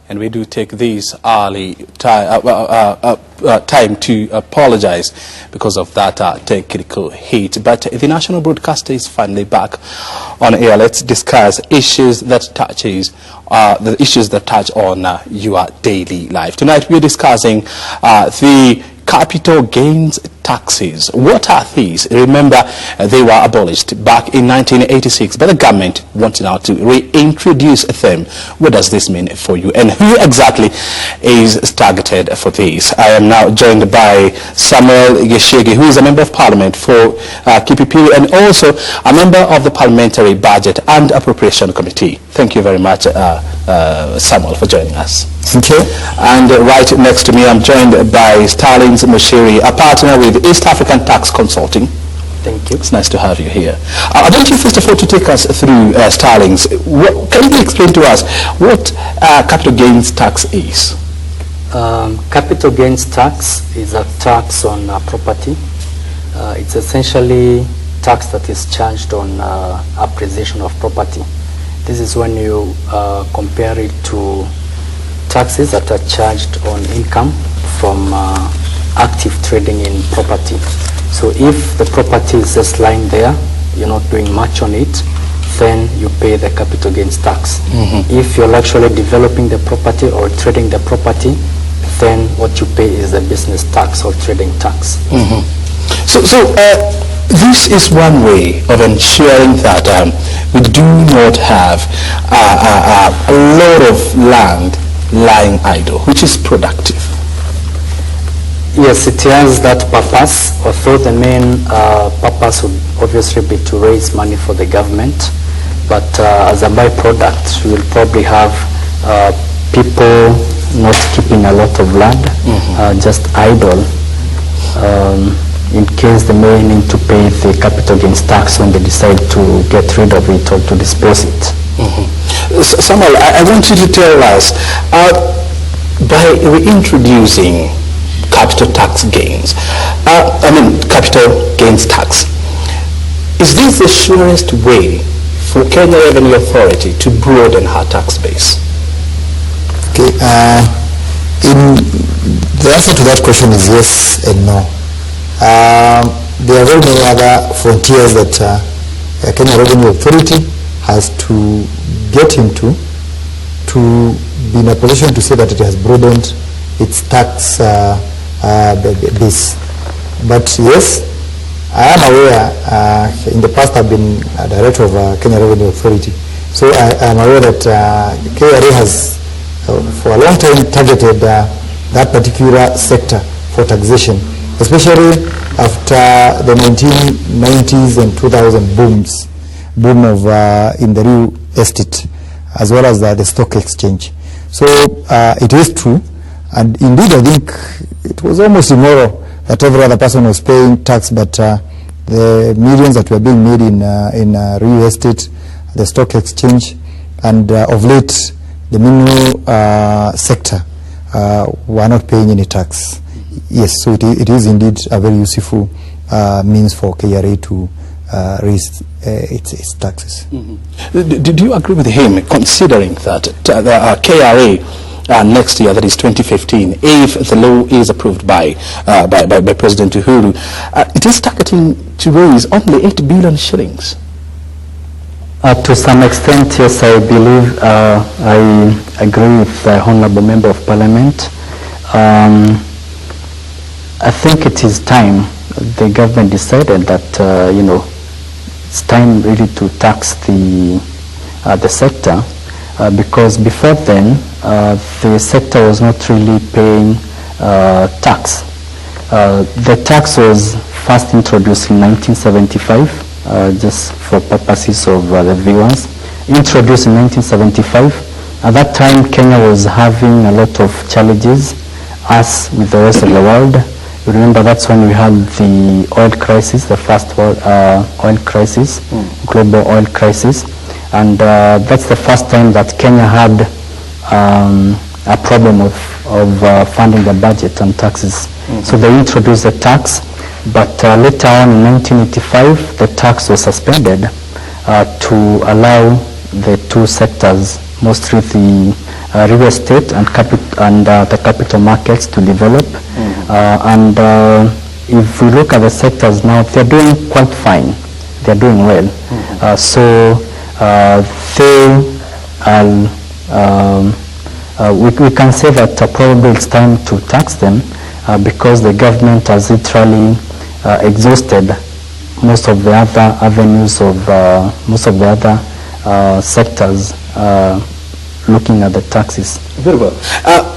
And we do take this early time to apologize because of that technical hit. But the national broadcaster is finally back on air. Let's discuss issues that touch on your daily life. Tonight we're discussing the capital gains taxes. What are these? Remember, they were abolished back in 1986, but the government wants now to reintroduce them. What does this mean for you? And who exactly is targeted for this? I am now joined by Samuel Geshege, who is a member of parliament for KPP and also a member of the Parliamentary Budget and Appropriation Committee. Thank you very much, Samuel, for joining us. Thank you. And right next to me, I'm joined by Starlings Moshiri, a partner with East African Tax Consulting. Thank you. It's nice to have you here. I want you first of all to take us through Starlings. Can you explain to us what capital gains tax is? Capital gains tax is a tax on property. It's essentially tax that is charged on appreciation of property. This is when you compare it to taxes that are charged on income from active trading in property. So if the property is just lying there, you're not doing much on it, then you pay the capital gains tax. If you're actually developing the property or trading the property, then what you pay is the business tax or trading tax. So this is one way of ensuring that we do not have a lot of land lying idle, which is productive. Yes, it has that purpose, although the main purpose would obviously be to raise money for the government. But as a byproduct, we will probably have people not keeping a lot of land, just idle, in case they may need to pay the capital gains tax when they decide to get rid of it or to dispose it. Samuel, I want you to tell us, by reintroducing capital tax gains, capital gains tax, is this the surest way for Kenya Revenue Authority to broaden her tax base? Okay, the answer to that question is yes and no. There are very many other frontiers that Kenya Revenue Authority has to get into to be in a position to say that it has broadened its tax base. But yes, I am aware, in the past I've been a director of Kenya Revenue Authority, so I am aware that KRA has for a long time targeted that particular sector for taxation, especially after the 1990s and 2000 boom of in the real estate as well as the stock exchange. So it is true, and indeed I think it was almost immoral that every other person was paying tax, but the millions that were being made in real estate, the stock exchange, and of late the mineral sector were not paying any tax. Yes, so it is indeed a very useful means for KRA to raise its taxes. Do you agree with him, considering that the KRA next year, that is 2015, if the law is approved by President Uhuru, it is targeting to raise only 8 billion shillings? To some extent, yes, I believe, I agree with the Honorable Member of Parliament. I think it is time the government decided that, it's time really to tax the sector, because before then, the sector was not really paying tax. The tax was first introduced in 1975, just for purposes of the viewers. Introduced in 1975. At that time, Kenya was having a lot of challenges, as with the rest of the world. You remember that's when we had the oil crisis, the first world, oil crisis, global oil crisis. And that's the first time that Kenya had a problem of funding the budget and taxes. So they introduced the tax, but later on in 1985, the tax was suspended to allow the two sectors mostly the real estate and the capital markets to develop. If we look at the sectors now, they're doing quite fine. They're doing well. We can say that probably it's time to tax them because the government has literally exhausted most of the other avenues of most of the other sectors looking at the taxes. Very well.